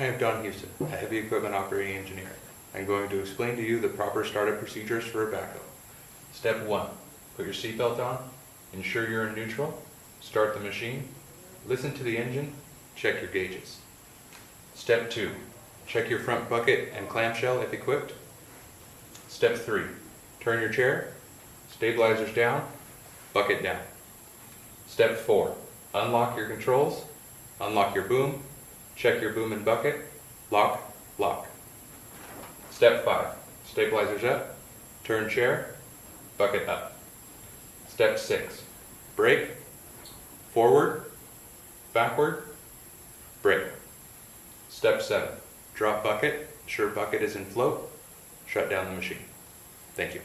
I am Don Houston, a heavy equipment operating engineer. I'm going to explain to you the proper startup procedures for a backhoe. Step 1. Put your seatbelt on, ensure you're in neutral, start the machine, listen to the engine, check your gauges. Step 2. Check your front bucket and clamshell if equipped. Step 3. Turn your chair, stabilizers down, bucket down. Step 4. Unlock your controls, unlock your boom, check your boom and bucket, lock, lock. Step 5. Stabilizers up, turn chair, bucket up. Step 6. Brake, forward, backward, brake. Step 7. Drop bucket, ensure bucket is in float, shut down the machine. Thank you.